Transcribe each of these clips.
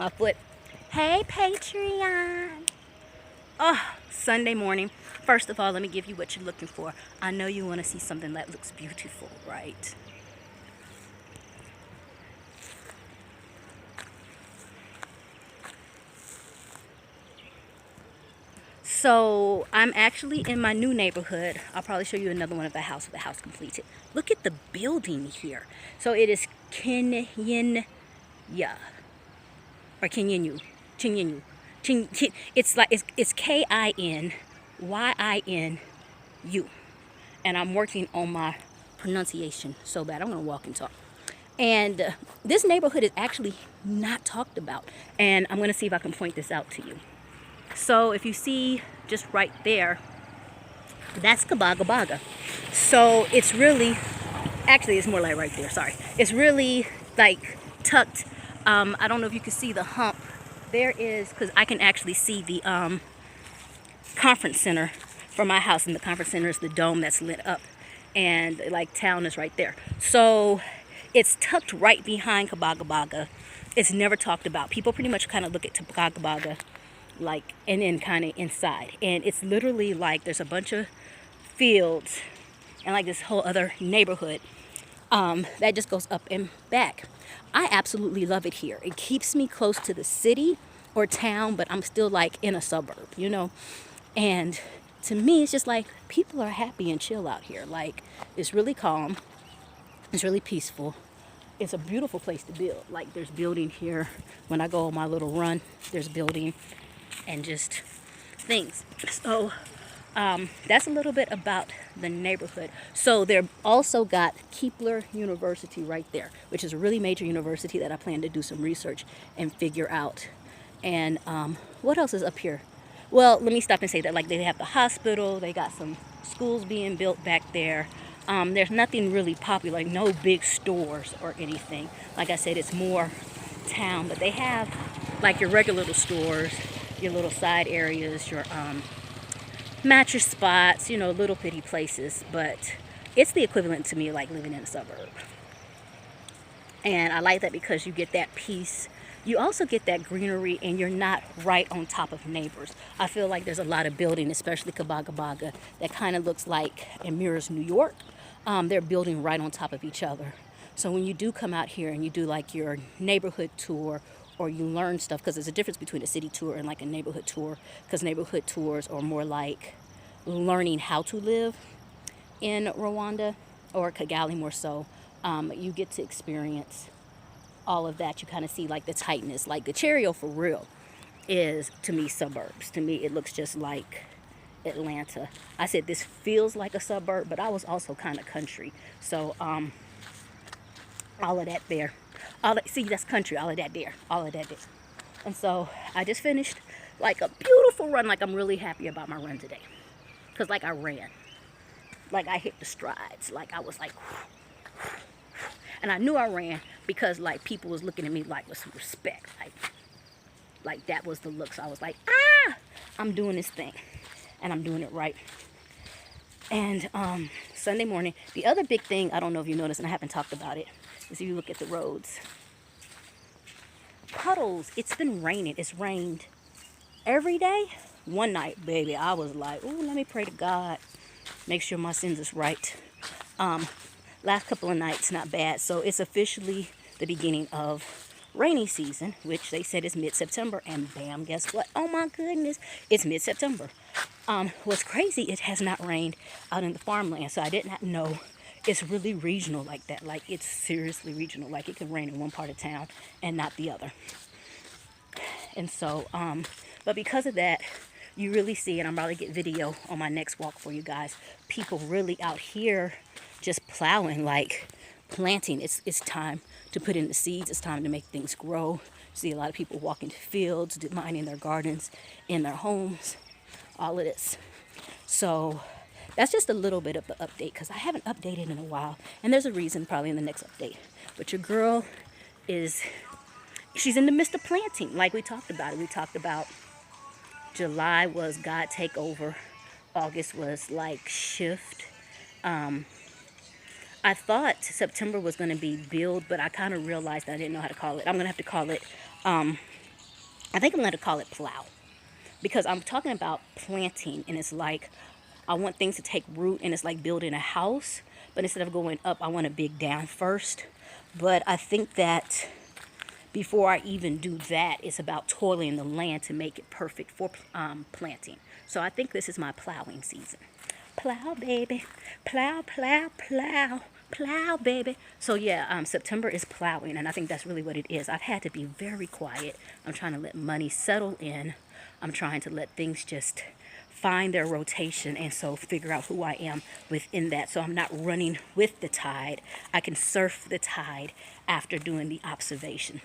My foot. Hey, Patreon. Oh, Sunday morning. First of all, let me give you what you're looking for. I know you want to see something that looks beautiful, right? So I'm actually in my new neighborhood. I'll probably show you another one of the house with the house completed. Look at the building here. So it is Kinyanya or Kinyanyu. Kinyanyu. It's like it's Kinyu, and I'm working on my pronunciation so bad. I'm gonna walk and talk. And this neighborhood is actually not talked about, and I'm gonna see if I can point this out to you. So if you see just right there, that's Kabaga Baga. So it's really, actually it's more like right there, sorry. It's really like tucked. I don't know if you can see the hump. There is, because I can actually see the conference center from my house, and the conference center is the dome that's lit up, and like town is right there. So it's tucked right behind Kabaga Baga. It's never talked about. People pretty much kind of look at Kabaga Baga like, and then kind of inside, and it's literally like there's a bunch of fields and like this whole other neighborhood that just goes up and back. I absolutely love it here. It keeps me close to the city or town, but I'm still like in a suburb, you know. And to me, it's just like people are happy and chill out here. Like, it's really calm, it's really peaceful. It's a beautiful place to build. Like, there's building here. When I go on my little run, there's building and just things. So that's a little bit about the neighborhood. So they're also got Keebler University right there, which is a really major university that I plan to do some research and figure out. And what else is up here? Well, let me stop and say that, like, they have the hospital, they got some schools being built back there. There's nothing really popular, like no big stores or anything. Like I said, it's more town, but they have like your regular little stores, your little side areas, your mattress spots, you know, little bitty places. But it's the equivalent to me like living in a suburb. And I like that because you get that peace. You also get that greenery, and you're not right on top of neighbors. I feel like there's a lot of building, especially Kabaga Baga, that kind of looks like and mirrors New York. They're building right on top of each other. So when you do come out here and you do like your neighborhood tour, or you learn stuff, because there's a difference between a city tour and like a neighborhood tour, because neighborhood tours are more like learning how to live in Rwanda, or Kigali more so. You get to experience all of that. You kind of see like the tightness. Like the Cheerio for real is, to me, suburbs. To me, it looks just like Atlanta. I said this feels like a suburb, but I was also kind of country. So all of that there. See, that's country. All of that there. All of that there. And so I just finished like a beautiful run. Like, I'm really happy about my run today. Because like I ran. Like I hit the strides. Like I was like, and I knew I ran because like people was looking at me like with some respect. Like that was the look. So I was like, I'm doing this thing. And I'm doing it right. And Sunday morning, the other big thing, I don't know if you noticed, and I haven't talked about it, is if you look at the roads. Puddles. It's been raining. It's rained every day. One night, baby, I was like, oh, let me pray to God. Make sure my sins is right. Last couple of nights, not bad. So it's officially the beginning of rainy season, which they said is mid-September. And bam, guess what? Oh my goodness, it's mid-September. What's crazy, it has not rained out in the farmland. So I did not know it's really regional like that. Like, it's seriously regional. Like, it could rain in one part of town and not the other. And so, but because of that, you really see, and I'm probably get video on my next walk for you guys, people really out here just plowing, like planting. It's time to put in the seeds. It's time to make things grow. See a lot of people walking to fields, minding their gardens, in their homes, all of this. So that's just a little bit of the update, because I haven't updated in a while. And there's a reason probably in the next update. But your girl she's in the midst of planting, like we talked about it. We talked about July was God take over. August was like shift. I thought September was going to be build, but I kind of realized I didn't know how to call it. I'm going to have to call it I think I'm going to call it plow, because I'm talking about planting, and it's like I want things to take root, and it's like building a house, but instead of going up, I want to dig down first. But I think that before I even do that, it's about toiling the land to make it perfect for planting. So I think this is my plowing season. Plow, baby. Plow, plow, plow. Plow, baby. So yeah, September is plowing, and I think that's really what it is. I've had to be very quiet. I'm trying to let money settle in. I'm trying to let things just find their rotation, and so figure out who I am within that. So I'm not running with the tide. I can surf the tide after doing the observation.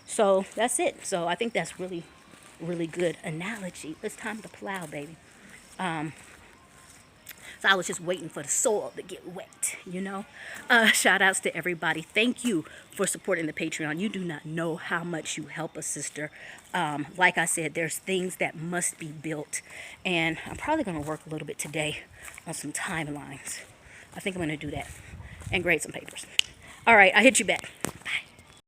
So that's it. So I think that's really, really good analogy. It's time to plow, baby. So I was just waiting for the soil to get wet, you know. Shout outs to everybody. Thank you for supporting the Patreon. You do not know how much you help a sister. Like I said, there's things that must be built. And I'm probably going to work a little bit today on some timelines. I think I'm going to do that and grade some papers. All right, I hit you back.